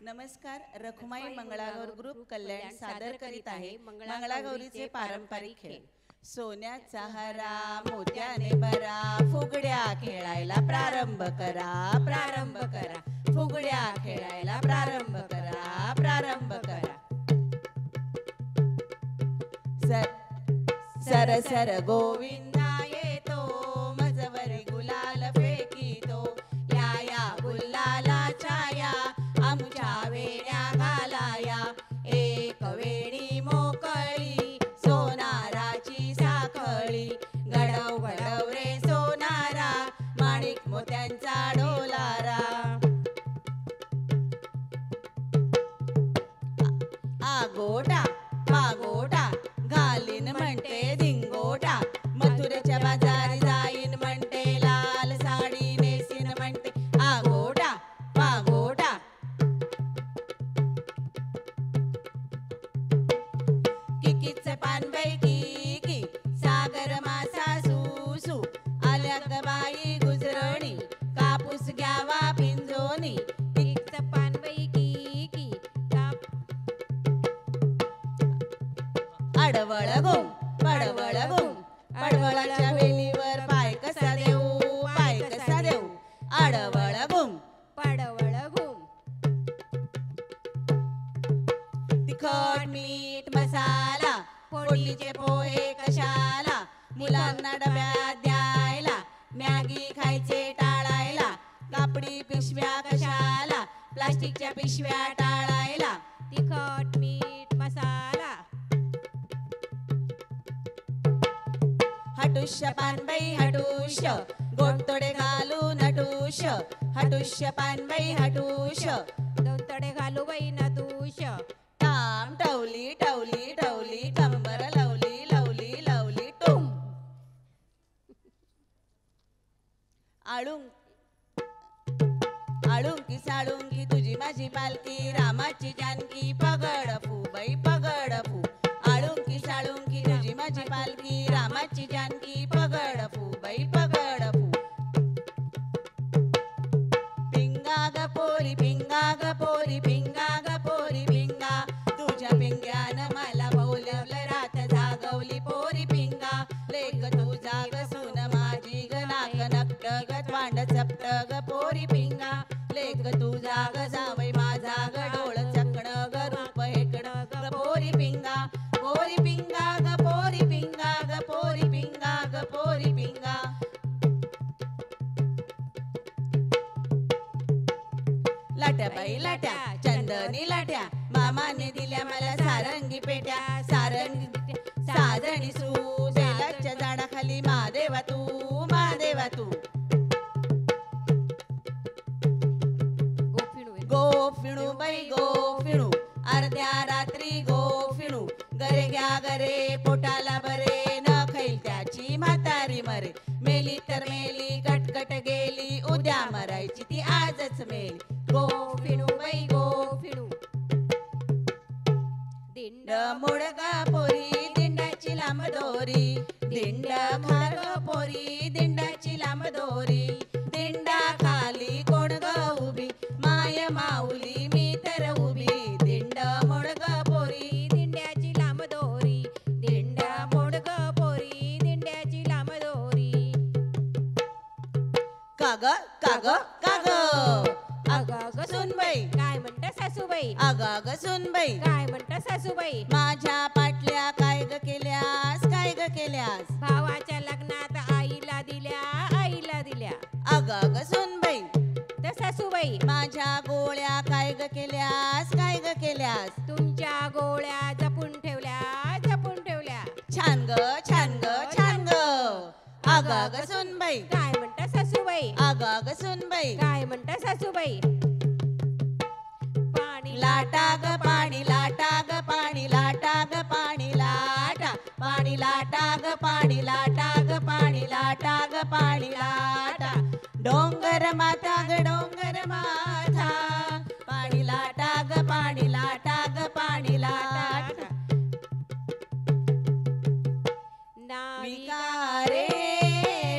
नमस्कार. रखुमाई मंगळागौर ग्रुप कल्याण सादर करीत आहे मंगळागौरीचे पारंपरिक खेळ. सोन्याचा हरा मोत्याने भरा, फुगड्या खेळायला प्रारंभ करा, प्रारंभ करा. फुगड्या खेळायला प्रारंभ करा, प्रारंभ करा. सर सर गोविंदा येतो, मजवरी गुलाल फेकीतो. या गुलाला छाया आमच्या वेण्या घालाया. एक वेणी मोकळी सोनाराची साखळी. घडव घडव रे सोनारा, माणिक मोत्यांचा डोलारा. आगोटा मागोटा घालीन म्हणते धिंगोटा. मथुरेच्या बाजारी जाईन म्हणते, लाल साडी नेसीन म्हणते. आगोटा मागोटा किकीच पानबाई किकी, सागर मासा सुसू. आल्या ग बाई गुजरणी, कापूस घ्यावा पिंजोनी. किकीच पानबाई किकी, अडवळ गुम पडवळ गुम, पडवळाच्या वेलीवर पाय कसा देऊ, पाय कसा देऊ. अडवळ गुम पडवळ घुम. तिखट मीठ मसाला, फोडणीचे पोहे कशाला. मुलांना डब्यात द्यायला, मॅगी खायचे टाळायला. कापडी पिशव्या कशाला, प्लास्टिकच्या पिशव्या टाळायला. तिखट मीठ मसाला. हटुष्य पानबाई हटुष्य, गोडतोडे घालून हटुष. हटुष्य पानबाई हटुष, दोन तडे घालू बाई नदूष. टाम टवली टवली टवली, कंबर लवली लवली लवली टुम. आळुंकी साळुंकी तुझी माझी पालकी, रामाची जानकी पगड फुबाई पगड फू. आळुंकी साळुंकी तुझी माझी पालकी, रामाची जानकी पगड फुबाई पगड फू. पिंगा ग पोरी पिंगा ग पोरी पिंगा ग पोरी पिंगा. तुझ्या पिंग्यानं मला बोलवलं रात जागवली पोरी पिंगा. लेक तू जाग सून माझी ग, नाक नक्ट ग त्वांड चपट ग पोरी पिंगा. लेक तू जाग जावई माझा ग, डोळ चकण ग रूप हेकण ग पोरी पिंगा. पोरी पिंगा ग पोरी पिंगा ग, पोरी पिंगा ग पोरी पिंगा. लाट्या बाई लाट्या चंदनी लाट्या, मामाने दिल्या मला सारंगी पेट्या. सारंगी साजणी सू, बेलाच्या झाडाखाली महादेवा तू, महादेवा तू. गो फिणू बाई गो फिणू, अर्ध्या रात्री गो फिणू. गरे घ्या गरे पोटाला बरे, न खैल त्याची म्हातारी मरे. मेली तर मेली कटकट गेली, उद्या मरायची ती आजच मेली. गो फिणू बाई गो फिणू. दिंड मुडगा पोरी दिंडाची लांब दोरी. दिंड खार पोरी दिंडाची लांब दोरी. दिंडा खाली कोण ग उभी, माय माऊली मी तर उभी. दिंड मोडग पोरी दिंड्याची लांब दोरी. दिंड्या मोडग पोरी दिंड्याची लांब दोरी. काग काग काग. अग अग सुनबाई काय म्हणता सासूबाई. अग अग सुनबाई, काय म्हणता सासूबाई. माझ्या पाटल्या काय ग केल्यास, काय ग केल्यास. भावाच्या लग्नात आईला दिल्या, आईला दिल्या. अग अग सुनबाई, तर सासूबाई माझ्या गोळ्या काय ग केल्यास, काय ग केल्यास. तुमच्या गोळ्या जपून ठेवल्या, जपून ठेवल्या. छान ग छान ग छान ग. अग अग सुनबाई, काय म्हणता सासूबाई. अग अग सुनबाई. काय म्हणता सासूबाई. पाणी लाटा ग पाणी लाटा ग पाणी लाटा ग पाणी लाटा. पाणी लाटा ग पाणी लाटा ग पाणी लाटा ग पाणी लाटा. डोंगर माथा ग डोंगर माथा, पाणी लाटा ग पाणी लाटा ग पाणी लाटा. विकारे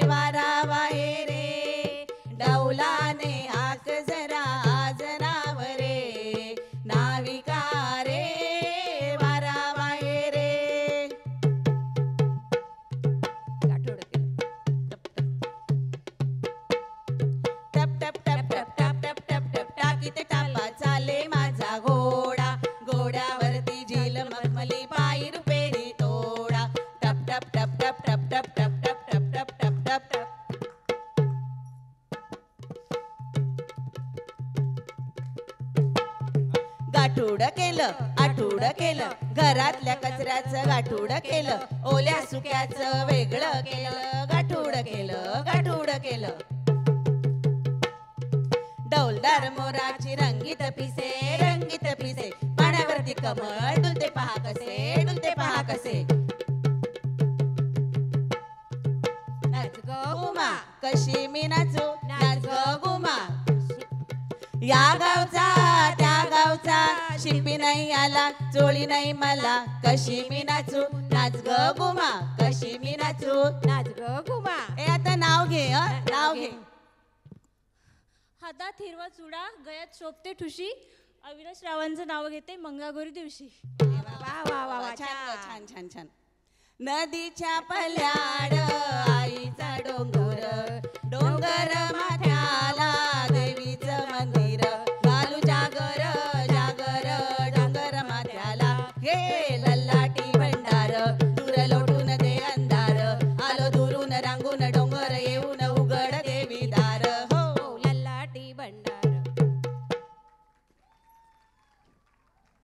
वारा वाहे रे, डौलाने हाक जरा आज नाव रे. टाकीत टापा चाले माझा घोडा घोड्यावरती झील मखमली पायी रुपेरी तोडा टप टप टप टप टप टप टप टप टप टप टप टप टप गाठूड केलं आठूड केलं घरातल्या कचऱ्याचं गाठूड केलं ओल्या सुक्याचं वेगळं केलं गाठूड केलं गाठूड केलं डौलदार मोराची रंगीत पिसे पाण्यावरती कमळ डुलते पहा कसे नाच ग गुमा कशी मी नाचू नाच ग गुमा या गावचा त्या गावचा शिंपी नाही आला चोळी नाही मला कशी मी नाचू नाच ग गुमा कशी मी नाचू नाच ग घुमा. ए आता नाव घे नाव घे हातात हिरवा चुडा गळ्यात शोभते ठुशी अविनाश रावांचं नाव घेते मंगळागौरी दिवशी. वा वा वा वा छान छान छान छान नदीच्या पल्याड